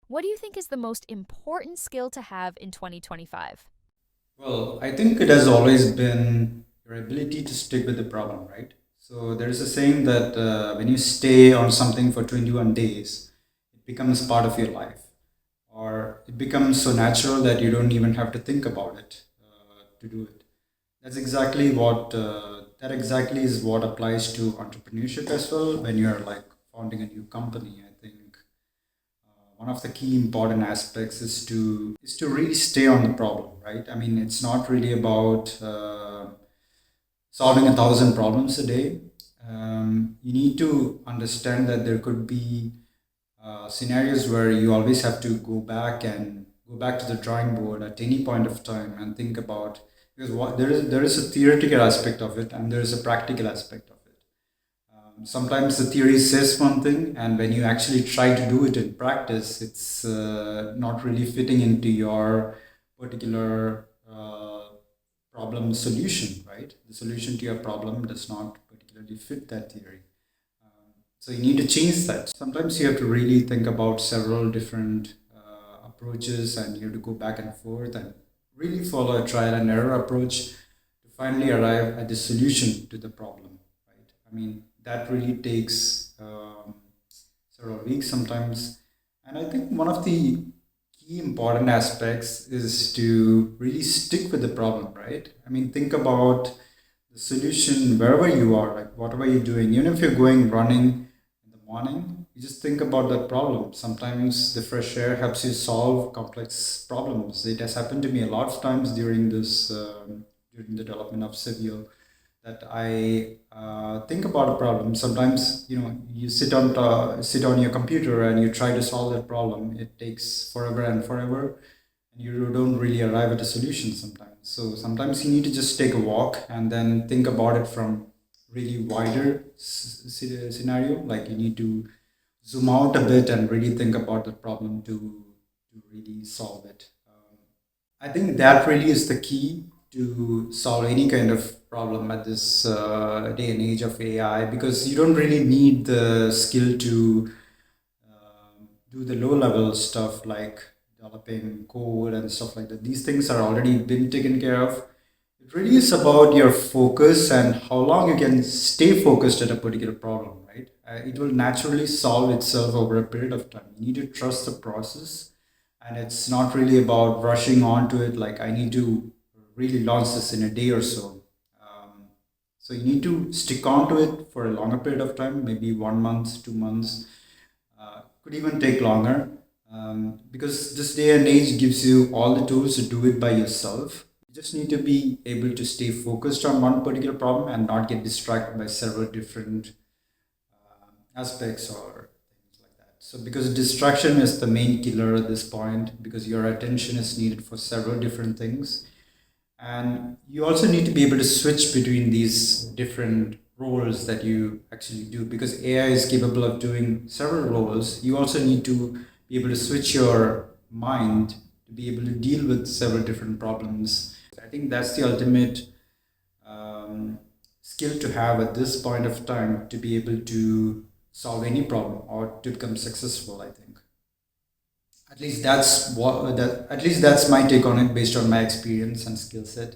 What do you think is the most important skill to have in 2025? Well, I think it has always been your ability to stick with the problem, right? So there is a saying that when you stay on something for 21 days, it becomes part of your life, or it becomes so natural that you don't even have to think about it to do it. That exactly is what applies to entrepreneurship as well. When you're like founding a new company, I think one of the key important aspects is to really stay on the problem, right? I mean, it's not really about solving 1,000 problems a day. You need to understand that there could be scenarios where you always have to go back to the drawing board at any point of time and think about, because there is a theoretical aspect of it and there is a practical aspect of it. Sometimes the theory says one thing, and when you actually try to do it in practice, it's not really fitting into your particular problem solution, right? The solution to your problem does not particularly fit that theory. So you need to change that. Sometimes you have to really think about several different approaches, and you have to go back and forth and really follow a trial and error approach to finally arrive at the solution to the problem, right? I mean, that really takes several weeks sometimes. And I think one of the key important aspects is to really stick with the problem, right? I mean, think about the solution wherever you are, like whatever you're doing, even if you're going running in the morning, you just think about that problem. Sometimes the fresh air helps you solve complex problems. It has happened to me a lot of times during the development of Civio, that I think about a problem. Sometimes, you sit on your computer and you try to solve that problem. It takes forever and forever, and you don't really arrive at a solution sometimes. So sometimes you need to just take a walk and then think about it from really wider scenario. Like you need to zoom out a bit and really think about the problem to really solve it. I think that really is the key to solve any kind of problem at this day and age of AI, because you don't really need the skill to do the low level stuff like developing code and stuff like that. These things are already been taken care of. It really is about your focus and how long you can stay focused at a particular problem, right? It will naturally solve itself over a period of time. You need to trust the process, and it's not really about rushing onto it like I need to really launch this in a day or so. So you need to stick on to it for a longer period of time, maybe 1 month, 2 months, could even take longer, because this day and age gives you all the tools to do it by yourself. You just need to be able to stay focused on one particular problem and not get distracted by several different aspects or things like that. So, because distraction is the main killer at this point, because your attention is needed for several different things, and you also need to be able to switch between these different roles that you actually do, because AI is capable of doing several roles. You also need to be able to switch your mind to be able to deal with several different problems. I think that's the ultimate um, skill to have at this point of time to be able to solve any problem or to become successful, I think. At least that's my take on it based on my experience and skill set.